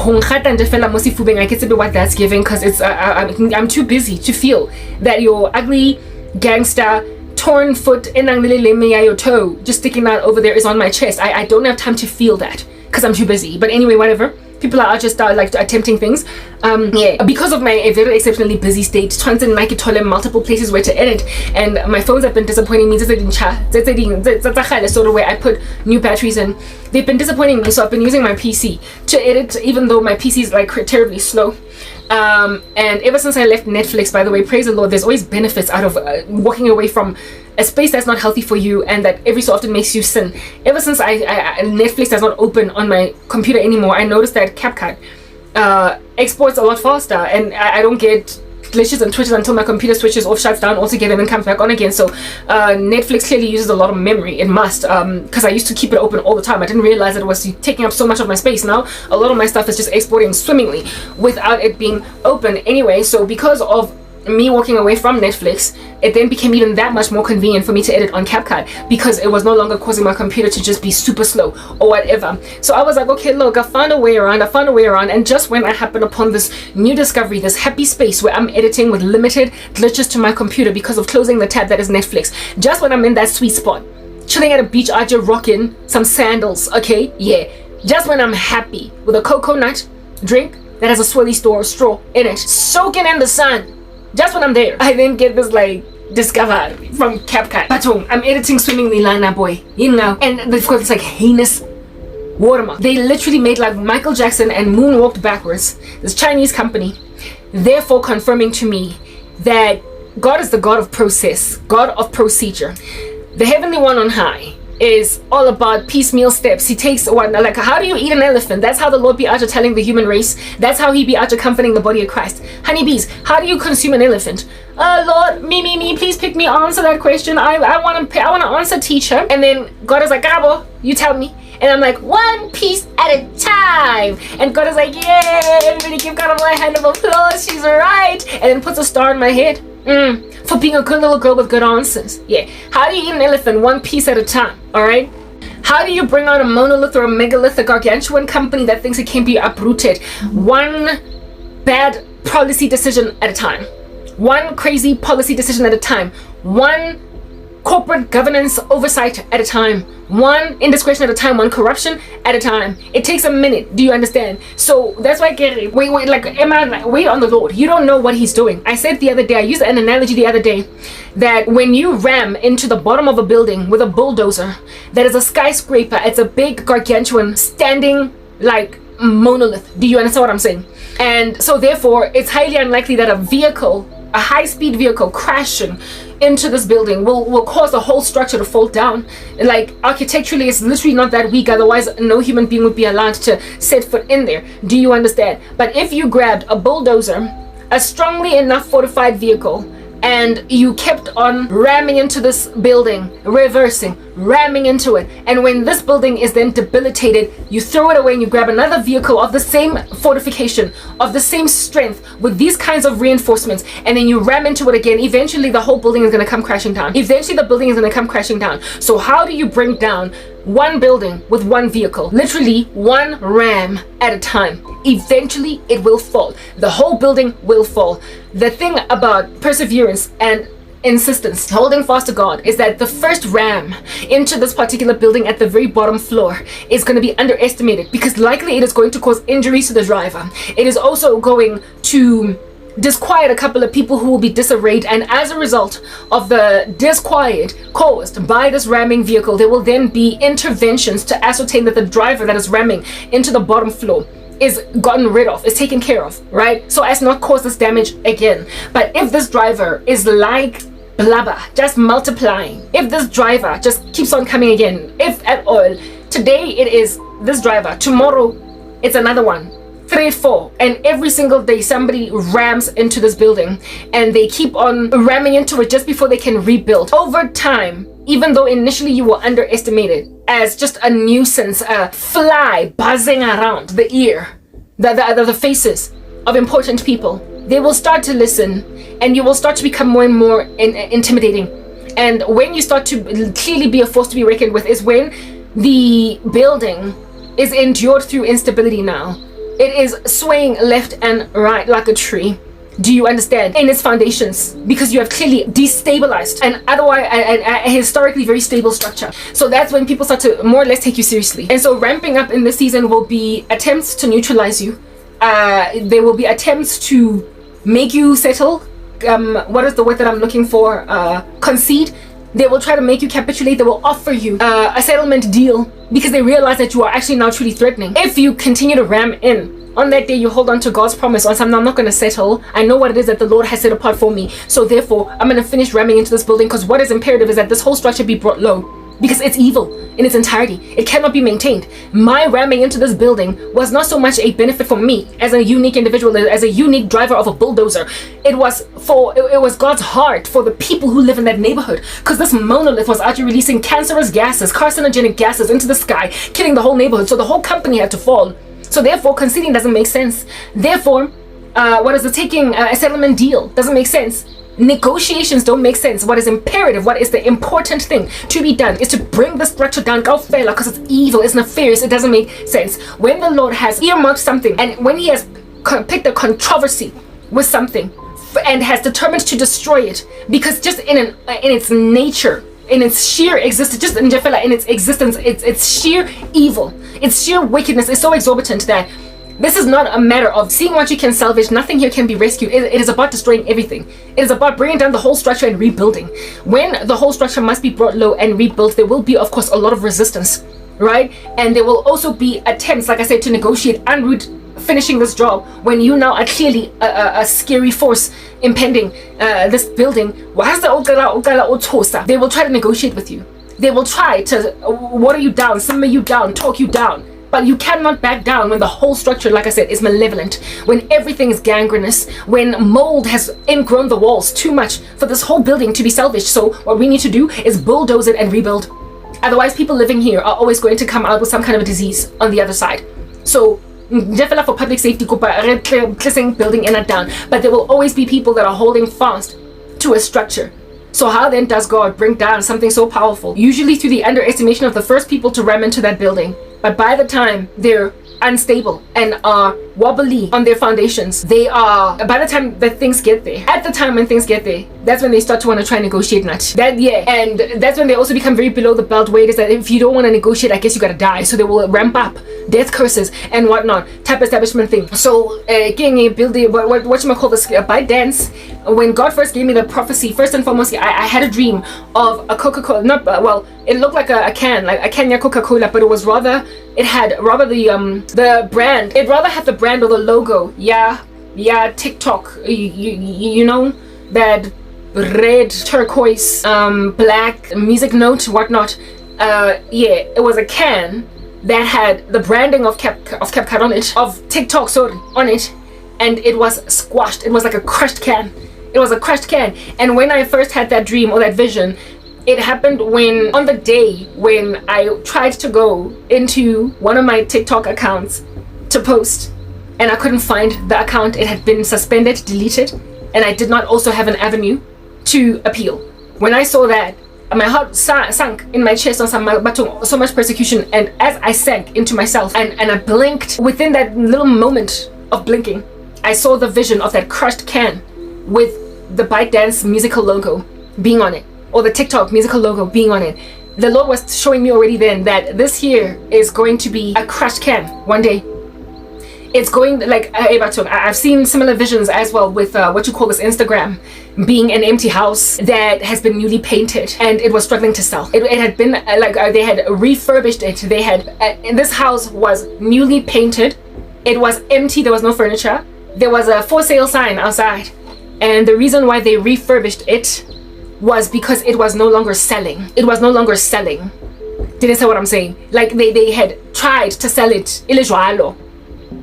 can say what that's giving, because it's I'm too busy to feel that your ugly gangster torn foot and your toe just sticking out over there is on my chest. I don't have time to feel that because I'm too busy. But anyway, whatever. People are just like attempting things. Yeah, because of my very exceptionally busy state, trying Nike toilet multiple places where to edit, and my phones have been disappointing me. So where I put new batteries in, they've been disappointing me. So I've been using my PC to edit, even though my PC is like terribly slow. And ever since I left Netflix, by the way, praise the Lord, there's always benefits out of walking away from a space that's not healthy for you and that every so often makes you sin. Ever since Netflix does not open on my computer anymore, I noticed that CapCut exports a lot faster, and I don't get glitches and twitches until my computer switches off, shuts down altogether, and then comes back on again. So Netflix clearly uses a lot of memory. It must, because I used to keep it open all the time. I didn't realize that it was taking up so much of my space. Now a lot of my stuff is just exporting swimmingly without it being open anyway. So because of me walking away from Netflix, it then became even that much more convenient for me to edit on CapCut, because it was no longer causing my computer to just be super slow or whatever. So I was like, okay, look, I found a way around, and just when I happened upon this new discovery, this happy space where I'm editing with limited glitches to my computer because of closing the tab that is Netflix, just when I'm in that sweet spot, chilling at a beach, I just rocking some sandals, okay, yeah, just when I'm happy with a coconut drink that has a swirly straw in it, soaking in the sun, just when I'm there, I then get this like discovery from CapCut. But I'm editing swimmingly, Lana boy, you know, and they've got this like heinous watermark. They literally made like Michael Jackson and moonwalked backwards. This Chinese company, therefore confirming to me that God is the God of process, God of procedure. The heavenly one on high is all about piecemeal steps. He takes one, like, how do you eat an elephant? That's how the Lord be out telling the human race. That's how he be out comforting the body of Christ. Honeybees, how do you consume an elephant? Lord, me, please pick me, answer that question. I want to answer, teacher. And then God is like, Karabo, you tell me. And I'm like, one piece at a time. And God is like, yeah, everybody give God a hand of applause. She's right. And then puts a star in my head. For being a good little girl with good answers. Yeah. How do you eat an elephant? One piece at a time. All right. How do you bring out a monolith or a megalith, a gargantuan company that thinks it can be uprooted? One bad policy decision at a time. One crazy policy decision at a time. One corporate governance oversight at a time. One indiscretion at a time. One corruption at a time. It takes a minute. Do you understand? So that's why I get it. Wait, like, wait on the Lord. You don't know what he's doing. I said the other day, I used an analogy the other day, that when you ram into the bottom of a building with a bulldozer, that is a skyscraper, it's a big gargantuan standing like monolith. Do you understand what I'm saying? And so therefore, it's highly unlikely that a high-speed vehicle crashing into this building will cause the whole structure to fall down. Like, architecturally, it's literally not that weak, otherwise no human being would be allowed to set foot in there. Do you understand? But if you grabbed a bulldozer, a strongly enough fortified vehicle, and you kept on ramming into this building, reversing, ramming into it, and when this building is then debilitated, you throw it away and you grab another vehicle of the same fortification, of the same strength, with these kinds of reinforcements, and then you ram into it again, eventually the whole building is going to come crashing down. So how do you bring down one building with one vehicle? Literally one ram at a time. Eventually it will fall. The whole building will fall. The thing about perseverance and insistence, holding fast to God, is that the first ram into this particular building at the very bottom floor is going to be underestimated, because likely it is going to cause injuries to the driver. It is also going to disquiet a couple of people who will be disarrayed, and as a result of the disquiet caused by this ramming vehicle, there will then be interventions to ascertain that the driver that is ramming into the bottom floor is gotten rid of, is taken care of, right? So as not cause this damage again. But if this driver is like blubber, just multiplying, if this driver just keeps on coming again, if at all, today it is this driver, tomorrow it's another one, 3, 4, and every single day somebody rams into this building and they keep on ramming into it just before they can rebuild. Over time, even though initially you were underestimated as just a nuisance, a fly buzzing around the ear, the faces of important people, they will start to listen, and you will start to become more and more intimidating. And when you start to clearly be a force to be reckoned with is when the building is endured through instability now. It is swaying left and right like a tree. Do you understand? In its foundations, because you have clearly destabilized an otherwise a historically very stable structure. So that's when people start to more or less take you seriously. And so ramping up in this season will be attempts to neutralize you. There will be attempts to make you settle. What is the word that I'm looking for? Concede. They will try to make you capitulate. They will offer you a settlement deal because they realize that you are actually now truly threatening. If you continue to ram in, on that day you hold on to God's promise on something. I'm not going to settle. I know what it is that the Lord has set apart for me. So therefore, I'm going to finish ramming into this building, because what is imperative is that this whole structure be brought low. because it's evil in its entirety. It cannot be maintained. My ramming into this building was not so much a benefit for me as a unique individual, as a unique driver of a bulldozer. It was God's heart for the people who live in that neighborhood, because this monolith was actually releasing cancerous gases, carcinogenic gases into the sky, killing the whole neighborhood. So the whole company had to fall. So therefore, conceding doesn't make sense. Therefore, taking a settlement deal doesn't make sense. Negotiations don't make sense. What is imperative, what is the important thing to be done, is to bring the structure down, because it's evil, it's nefarious, it doesn't make sense. When the Lord has earmarked something, and when he has picked a controversy with something and has determined to destroy it, because just in its nature, in its sheer existence, just in its existence, it's sheer evil, its sheer wickedness is so exorbitant that this is not a matter of seeing what you can salvage. Nothing here can be rescued. It is about destroying everything. It is about bringing down the whole structure and rebuilding. When the whole structure must be brought low and rebuilt, there will be, of course, a lot of resistance, right? And there will also be attempts, like I said, to negotiate and root finishing this job when you now are clearly a scary force impending this building. They will try to negotiate with you. They will try to water you down, simmer you down, talk you down. But you cannot back down when the whole structure, like I said, is malevolent, when everything is gangrenous, when mold has ingrown the walls too much for this whole building to be salvaged. So what we need to do is bulldoze it and rebuild. Otherwise, people living here are always going to come out with some kind of a disease on the other side. So for public safety, building in and down, but there will always be people that are holding fast to a structure. So how then does God bring down something so powerful? Usually through the underestimation of the first people to ram into that building. But by the time they're unstable and are wobbly on their foundations, by the time that things get there, at the time when things get there, that's when they start to want to try and negotiate and that's when they also become very below the belt, where it is that if you don't want to negotiate, I guess you gotta die. So they will ramp up death curses and whatnot, type establishment thing. So building whatchamacallit, a bite dance. When God first gave me the prophecy, first and foremost, I had a dream of a Coca-Cola, it looked like a can, like a Kenya Coca-Cola, but it had the brand. It rather had the brand or the logo. TikTok. You know, that red, turquoise, black music note, whatnot. It was a can that had the branding of CapCut on it, of TikTok, on it, and it was squashed. It was like a crushed can. It was a crushed can. And when I first had that dream or that vision, it happened on the day when I tried to go into one of my TikTok accounts to post, and I couldn't find the account. It had been suspended, deleted, and I did not also have an avenue to appeal. When I saw that, my heart sank in my chest on so much persecution, and as I sank into myself and I blinked, within that little moment of blinking, I saw the vision of that crushed can with the ByteDance musical logo being on it, or the TikTok musical logo being on it. The Lord was showing me already then that this here is going to be a crushed can one day. It's going like I've seen similar visions as well with Instagram being an empty house that has been newly painted and it was struggling to sell. It had been they had refurbished it. They had this house was newly painted. It was empty. There was no furniture. There was a for sale sign outside, and the reason why they refurbished it was because it was no longer selling. It was no longer selling. Did you say what I'm saying? Like they had tried to sell it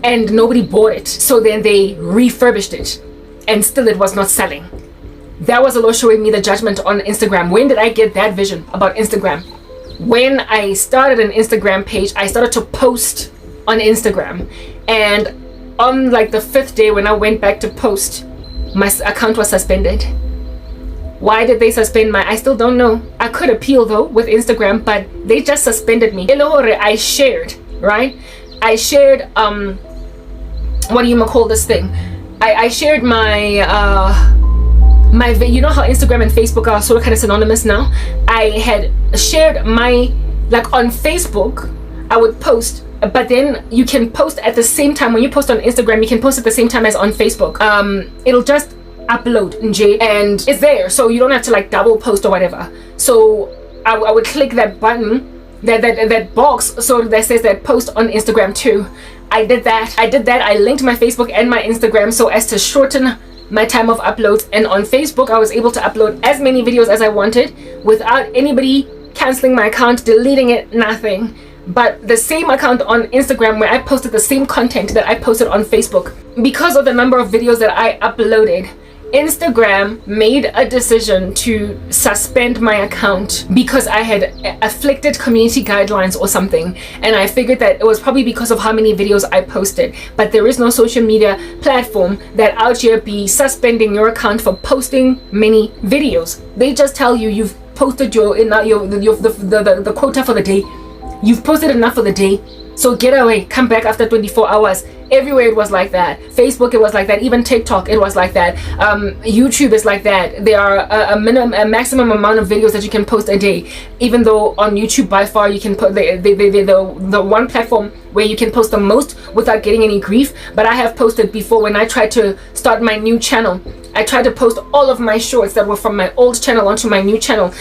and nobody bought it. So then they refurbished it and still it was not selling. That was the Lord showing me the judgment on Instagram. When did I get that vision about Instagram? When I started an Instagram page, I started to post on Instagram, and on like the 5th day when I went back to post, my account was suspended. Why did they suspend I still don't know. I could appeal though with Instagram, but they just suspended me. I shared, right? I shared what do you call this thing? I shared my you know how Instagram and Facebook are sort of kind of synonymous now? I had shared my, like on Facebook, I would post, but then you can post at the same time. When you post on Instagram, you can post at the same time as on Facebook. It'll just upload and it's there, so you don't have to like double post or whatever. So I would click that button, that box, so that says that post on Instagram too. I did that. I linked my Facebook and my Instagram so as to shorten my time of uploads, and on Facebook I was able to upload as many videos as I wanted without anybody canceling my account, deleting it, nothing. But the same account on Instagram where I posted the same content that I posted on Facebook, because of the number of videos that I uploaded, Instagram made a decision to suspend my account because I had afflicted community guidelines or something. And I figured that it was probably because of how many videos I posted. But there is no social media platform that out here be suspending your account for posting many videos. They just tell you you've posted the quota for the day. You've posted enough for the day, so get away, come back after 24 hours. Everywhere it was like that. Facebook, it was like that. Even TikTok, it was like that. YouTube is like that. There are a maximum amount of videos that you can post a day. Even though on YouTube, by far, you can put the one platform where you can post the most without getting any grief. But I have posted before when I tried to start my new channel. I tried to post all of my shorts that were from my old channel onto my new channel,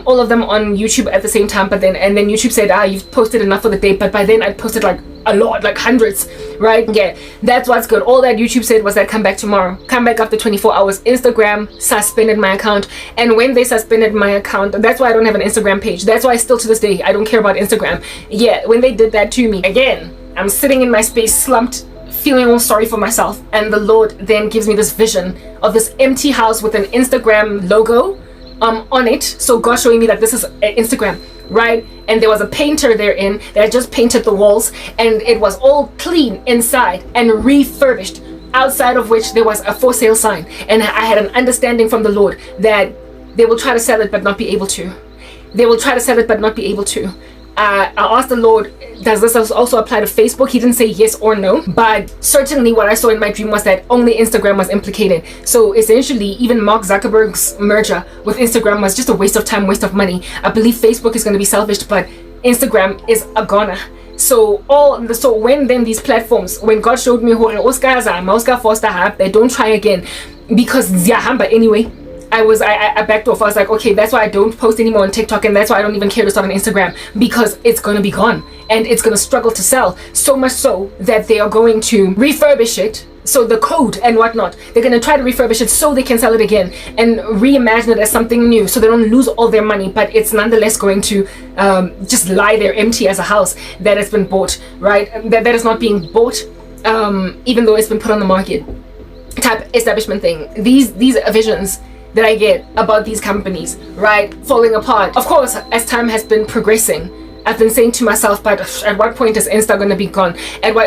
all of them on YouTube at the same time. But then YouTube said, you've posted enough for the day. But by then I posted like a lot, like hundreds, right? Yeah, that's what's good. All that YouTube said was that come back tomorrow, come back after 24 hours. Instagram suspended my account, and when they suspended my account, that's why I don't have an Instagram page. That's why still to this day I don't care about Instagram. Yeah, when they did that to me, again, I'm sitting in my space, slumped, feeling all sorry for myself, and the Lord then gives me this vision of this empty house with an Instagram logo on it. So God showing me that this is Instagram, right? And there was a painter therein that had just painted the walls, and it was all clean inside and refurbished, outside of which there was a for sale sign. And I had an understanding from the Lord that they will try to sell it but not be able to. They will try to sell it but not be able to. I asked the Lord, does this also apply to Facebook? He didn't say yes or no, but certainly what I saw in my dream was that only Instagram was implicated. So essentially, even Mark Zuckerberg's merger with Instagram was just a waste of time, waste of money. I believe Facebook is going to be salvaged, but Instagram is a goner. So when then these platforms, when God showed me Oscar Foster Hub, they don't try again because but anyway, I backed off. I was like, okay, that's why I don't post anymore on TikTok, and that's why I don't even care to start on Instagram, because it's gonna be gone and it's gonna struggle to sell, so much so that they are going to refurbish it. So the code and whatnot, they're gonna try to refurbish it so they can sell it again and reimagine it as something new, so they don't lose all their money, but it's nonetheless going to just lie there empty as a house that has been bought, right? That is not being bought, even though it's been put on the market. Type establishment thing. These visions that I get about these companies, right, falling apart. Of course, as time has been progressing, I've been saying to myself, but at what point is Insta gonna be gone?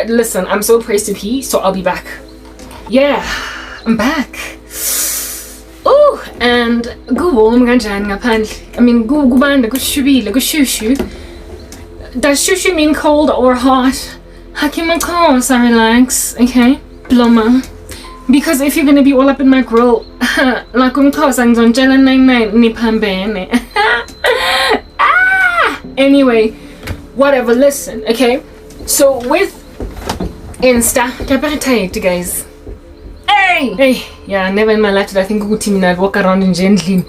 Listen, I'm so praised to be, so I'll be back. Yeah, I'm back. Oh, and kuwarm kanjani ngaphandle? I mean, kubanda, kushubile, kushushu. Does shushu mean cold or hot? Hakimakhosa, relax, okay? Bloma. Because if you're gonna be all up in my grill, like anyway, whatever, listen, okay? So with Insta, guys. Hey, yeah, never in my life did I think I'd walk around in gently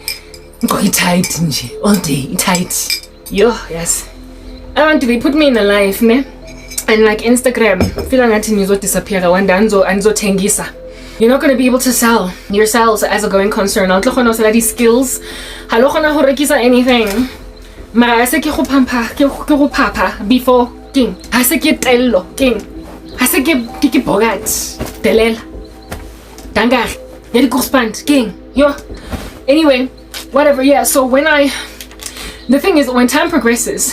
tight all day, tight. Yo, yes. I want to be put me in a life, ne? And like Instagram, feel like I disappear one day and tengisa. You're not going to be able to sell yourselves as a going concern. I don't know these skills. I don't know how to get anything. Mara se ke go papa before king. I se ke tello king. I se ke bogat. Telela. Dangar. Get correspond king. Yo. Anyway, whatever. Yeah. So the thing is, when time progresses,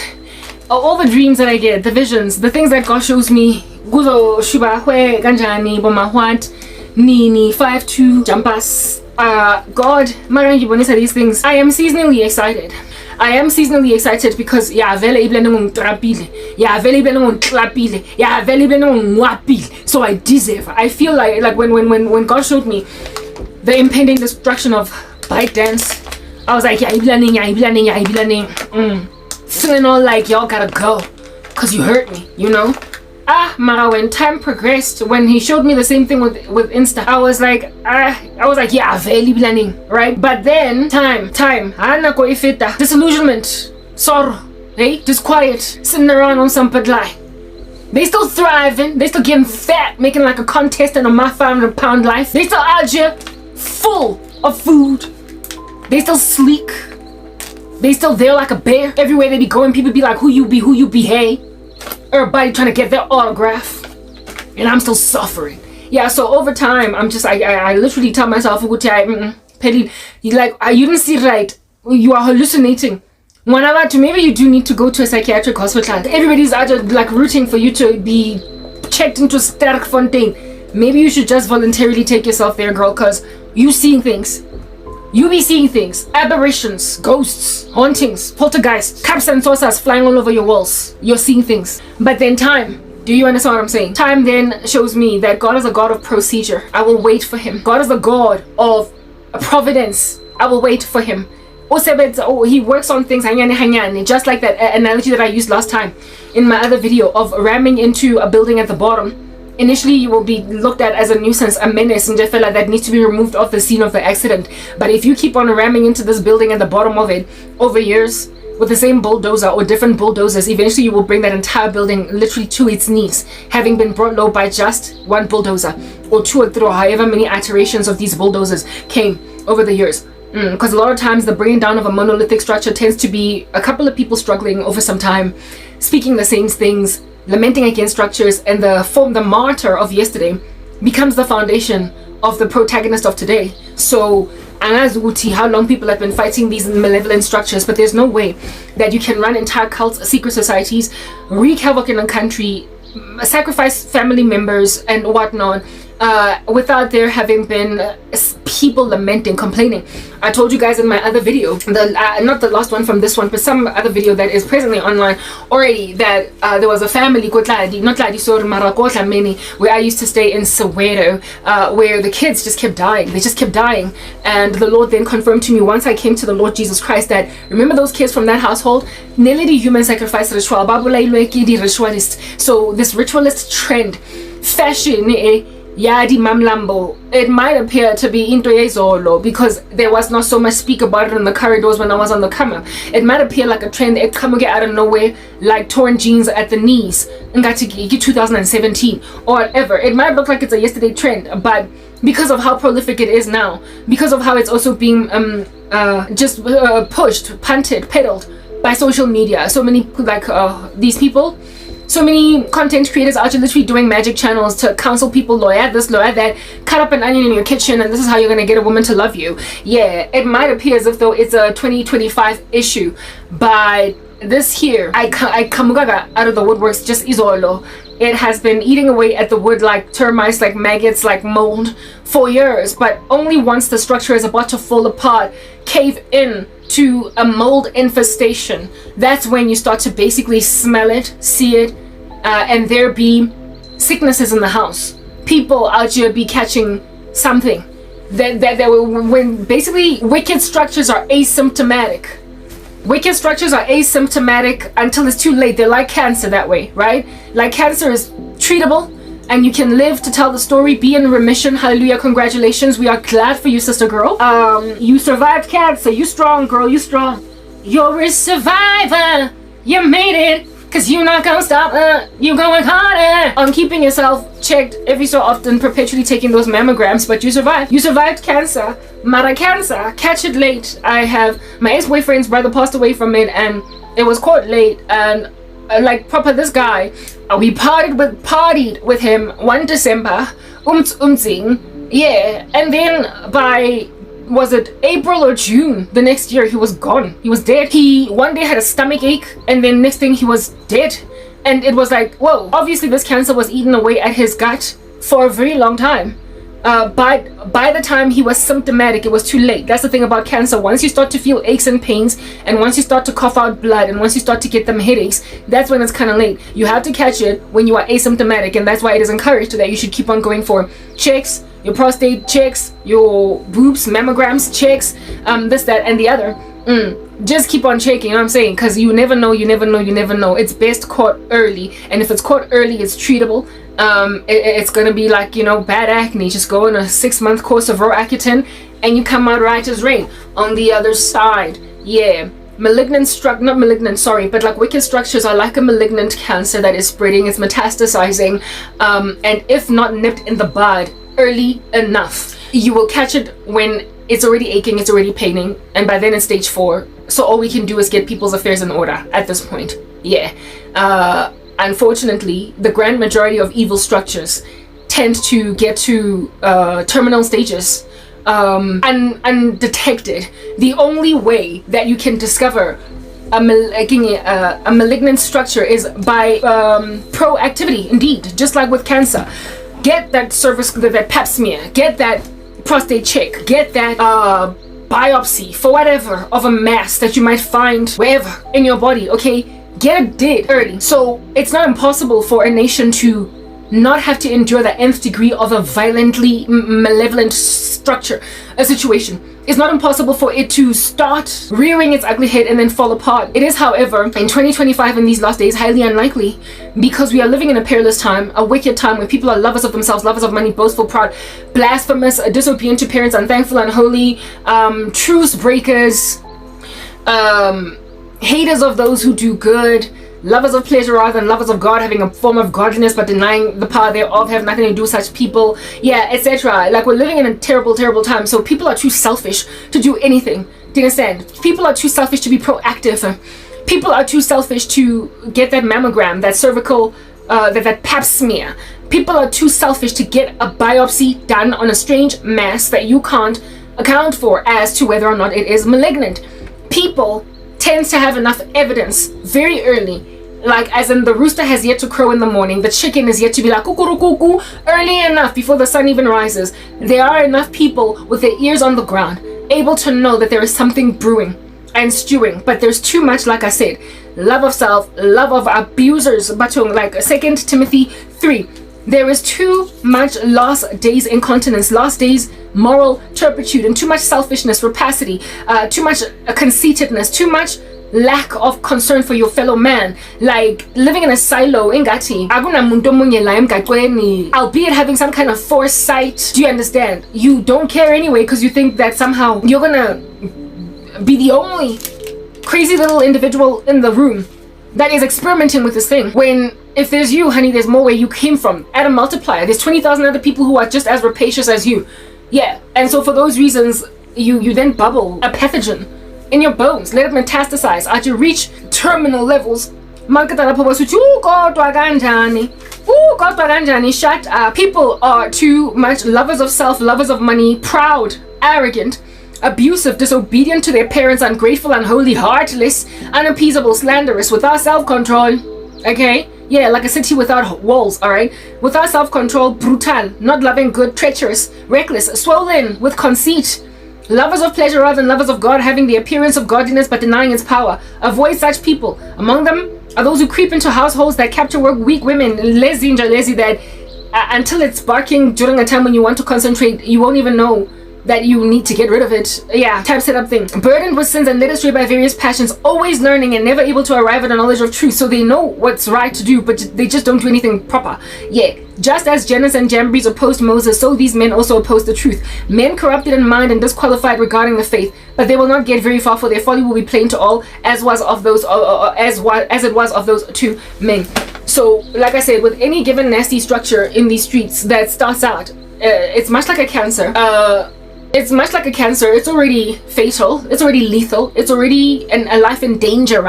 all the dreams that I get, the visions, the things that God shows me, guzo shuba hwe ganjani bomahwat. Nini 5'2" jumpers. God, Marangi Bonisa, these things. I am seasonally excited. I am seasonally excited because so I deserve. I feel like when God showed me the impending destruction of ByteDance, I was like, feeling all like y'all gotta go because you hurt me, you know. Mara, when time progressed, when he showed me the same thing with Insta, I was like, yeah, very planning, right? But then time, disillusionment, sorrow, hey, just quiet, sitting around on some padlai. They still thriving, they still getting fat, making like a contestant on my 500-pound life. They still out here full of food. They still sleek, They still there like a bear. Everywhere they be going, people be like, who you be, hey? Everybody trying to get their autograph. And I'm still suffering. Yeah, so over time, I'm just, I literally tell myself, Petty, you didn't see right. You are hallucinating. Maybe you do need to go to a psychiatric hospital. Everybody's out like rooting for you to be checked into Sterkfontein. Maybe you should just voluntarily take yourself there, girl, because you seeing things. You be seeing things. Aberrations, ghosts, hauntings, poltergeists, caps and saucers flying all over your walls. You're seeing things. But then time, do you understand what I'm saying? Time then shows me that God is a God of procedure. I will wait for him. God is a God of providence. I will wait for him. He works on things just like that analogy that I used last time in my other video of ramming into a building at the bottom. Initially, you will be looked at as a nuisance, a menace, and fella that needs to be removed off the scene of the accident. But if you keep on ramming into this building at the bottom of it over years with the same bulldozer or different bulldozers, eventually you will bring that entire building literally to its knees, having been brought low by just one bulldozer or two or three, or however many iterations of these bulldozers came over the years. Because a lot of times the bringing down of a monolithic structure tends to be a couple of people struggling over some time, speaking the same things, lamenting against structures, and the martyr of yesterday becomes the foundation of the protagonist of today. So angazuti how long people have been fighting these malevolent structures, but there's no way that you can run entire cults, secret societies, wreak havoc in a country, sacrifice family members and whatnot, without there having been people lamenting, complaining. I told you guys in my other video, not the last one from this one, but some other video that is presently online already, that there was a family, where I used to stay in Soweto, where the kids just kept dying. They just kept dying. And the Lord then confirmed to me once I came to the Lord Jesus Christ that, remember those kids from that household? Nelly human sacrifice ritual. So this ritualist trend, fashion, Yadi Mamlambo, it might appear to be into Yezolo because there was not so much speak about it in the corridors when I was on the come up. It might appear like a trend that come out of nowhere, like torn jeans at the knees in 2017 or whatever. It might look like it's a yesterday trend, but because of how prolific it is now, because of how it's also being pushed, punted, peddled by social media, so many these people. So many content creators are literally doing magic channels to counsel people, lawyer this, lawyer that, cut up an onion in your kitchen and this is how you're going to get a woman to love you. Yeah, it might appear as if though it's a 2025 issue, but this here, I kamugaga out of the woodworks just izolo. It has been eating away at the wood like termites, like maggots, like mold for years, but only once the structure is about to fall apart, cave in to a mold infestation, that's when you start to basically smell it, see it, and there be sicknesses in the house. People out here be catching something when basically wicked structures are asymptomatic. Wicked structures are asymptomatic until it's too late. They're like cancer that way, right? Like cancer is treatable and you can live to tell the story, be in remission. Hallelujah, congratulations. We are glad for you, sister girl. You survived cancer. You strong, girl. You strong. You're a survivor. You made it. Cause you're not gonna stop. You're going harder on keeping yourself checked every so often, perpetually taking those mammograms, but you survived. You survived cancer. Mara cancer. Catch it late. I have my ex-boyfriend's brother passed away from it, and it was caught late. And like proper, this guy, we partied with him one December. Yeah, and then by, was it April or June the next year, he was gone. He was dead. He one day had a stomach ache, and then next thing he was dead. And it was like, whoa, obviously this cancer was eating away at his gut for a very long time. But by the time he was symptomatic, it was too late. That's the thing about cancer. Once you start to feel aches and pains, and once you start to cough out blood, and once you start to get them headaches, that's when it's kind of late. You have to catch it when you are asymptomatic, and that's why it is encouraged that you should keep on going for checks, your prostate checks, your boobs, mammograms checks, this, that, and the other. Just keep on checking, you know what I'm saying? Because you never know. It's best caught early, and if it's caught early, it's treatable. It's gonna be like, bad acne. Just go on a 6-month course of Roaccutane and you come out right as rain on the other side. Yeah, not malignant, sorry, but like wicked structures are like a malignant cancer that is spreading, it's metastasizing, and if not nipped in the bud early enough, you will catch it when it's already aching, it's already paining, and by then it's stage 4. So all we can do is get people's affairs in order at this point. Yeah. Unfortunately, the grand majority of evil structures tend to get to terminal stages undetected. The only way that you can discover a malignant structure is by proactivity, indeed, just like with cancer. Get that that pap smear, get that prostate check, get that biopsy for whatever of a mass that you might find wherever in your body, okay? Get it did early. So it's not impossible for a nation to not have to endure the nth degree of a violently malevolent structure, a situation. It's not impossible for it to start rearing its ugly head and then fall apart. It is, however, in 2025, in these last days, highly unlikely, because we are living in a perilous time, a wicked time, where people are lovers of themselves, lovers of money, boastful, proud, blasphemous, disobedient to parents, unthankful, unholy, truce breakers, haters of those who do good, lovers of pleasure rather than lovers of God, having a form of godliness but denying the power thereof, have nothing to do with such people, yeah, etc. Like, we're living in a terrible, terrible time. So people are too selfish to do anything. Do you understand? People are too selfish to be proactive. People are too selfish to get that mammogram, that cervical, that pap smear. People are too selfish to get a biopsy done on a strange mass that you can't account for as to whether or not it is malignant. People tends to have enough evidence very early, like as in the rooster has yet to crow in the morning, the chicken is yet to be like cuckoo early enough before the sun even rises. There are enough people with their ears on the ground able to know that there is something brewing and stewing, but there's too much, like I said, love of self, love of abusers, like 2 Timothy 3. There is too much last days incontinence, last days moral turpitude, and too much selfishness, rapacity, too much conceitedness, too much lack of concern for your fellow man, like living in a silo, ingati, albeit having some kind of foresight. Do you understand? You don't care anyway because you think that somehow you're gonna be the only crazy little individual in the room that is experimenting with this thing, when if there's you, honey, there's more where you came from. Add a multiplier. There's 20,000 other people who are just as rapacious as you. Yeah, and so for those reasons, you then bubble a pathogen in your bones. Let it metastasize. As you reach terminal levels, shut up. People are too much lovers of self, lovers of money, proud, arrogant, abusive, disobedient to their parents, ungrateful, unholy, heartless, unappeasable, slanderous, without self-control. Okay? Yeah, like a city without walls, alright? Without self-control, brutal, not loving good, treacherous, reckless, swollen with conceit, lovers of pleasure rather than lovers of God, having the appearance of godliness but denying its power. Avoid such people. Among them are those who creep into households that capture weak women, lazy that until it's barking during a time when you want to concentrate, you won't even know that you need to get rid of it. Yeah, type setup thing. Burdened with sins and led astray by various passions, always learning and never able to arrive at a knowledge of truth. So they know what's right to do, but they just don't do anything proper. Yeah, just as Jannes and Jambres opposed Moses, so these men also opposed the truth. Men corrupted in mind and disqualified regarding the faith, but they will not get very far, for their folly will be plain to all, as it was of those 2 men. So, like I said, with any given nasty structure in these streets that starts out, it's much like a cancer. It's much like a cancer. It's already fatal. It's already lethal. It's already a life in danger,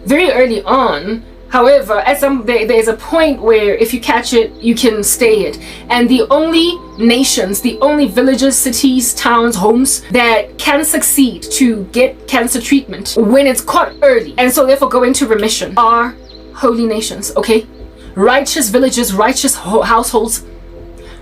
very early on. However, there's a point where if you catch it, you can stay it. And the only nations, the only villages, cities, towns, homes that can succeed to get cancer treatment when it's caught early, and so therefore go into remission, are holy nations, okay? Righteous villages, righteous households,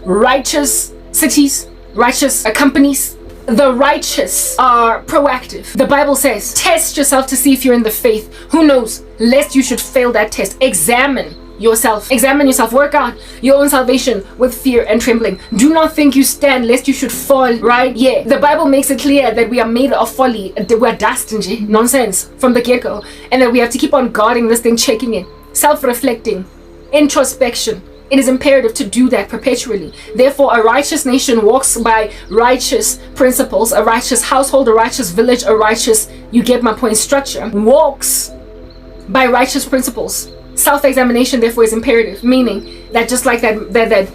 righteous cities, righteous companies. The righteous are proactive. The Bible says, test yourself to see if you're in the faith. Who knows, lest you should fail that test. Examine yourself. Work out your own salvation with fear and trembling. Do not think you stand lest you should fall, right? Yeah, the Bible makes it clear that we are made of folly, that we're dust and nonsense from the get-go, and that we have to keep on guarding this thing, checking it, self-reflecting, introspection. It is imperative to do that perpetually. Therefore, a righteous nation walks by righteous principles. A righteous household, a righteous village, a righteous, you get my point, structure, walks by righteous principles. Self-examination, therefore, is imperative, meaning that just like that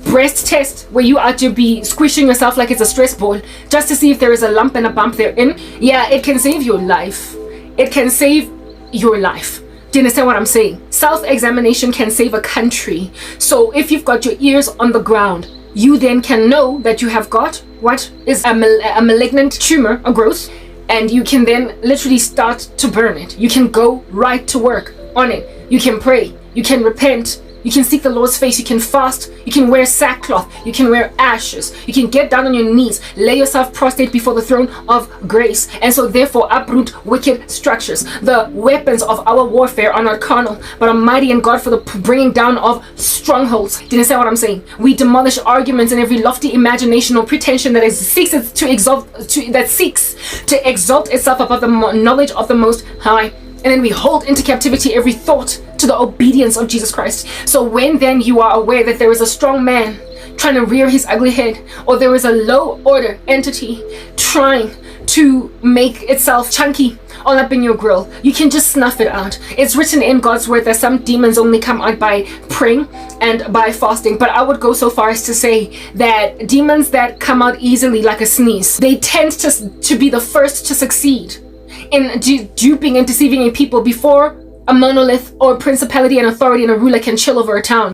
breast test where you are to be squishing yourself like it's a stress ball just to see if there is a lump and a bump therein, yeah, it can save your life. It can save your life. Do you understand what I'm saying? Self-examination can save a country. So if you've got your ears on the ground, you then can know that you have got what is a malignant tumor, a growth, and you can then literally start to burn it. You can go right to work on it. You can pray. You can repent. You can seek the Lord's face. You can fast. You can wear sackcloth. You can wear ashes. You can get down on your knees. Lay yourself prostrate before the throne of grace. And so therefore uproot wicked structures. The weapons of our warfare are not carnal, but are mighty in God for the bringing down of strongholds. Do you understand what I'm saying? We demolish arguments and every lofty imagination or pretension that seeks to exalt itself above the knowledge of the Most High. And then we hold into captivity every thought to the obedience of Jesus Christ. So when then you are aware that there is a strong man trying to rear his ugly head, or there is a low order entity trying to make itself chunky all up in your grill, you can just snuff it out. It's written in God's word that some demons only come out by praying and by fasting. But I would go so far as to say that demons that come out easily like a sneeze, they tend to be the first to succeed in duping and deceiving a people before a monolith or principality and authority and a ruler can chill over a town.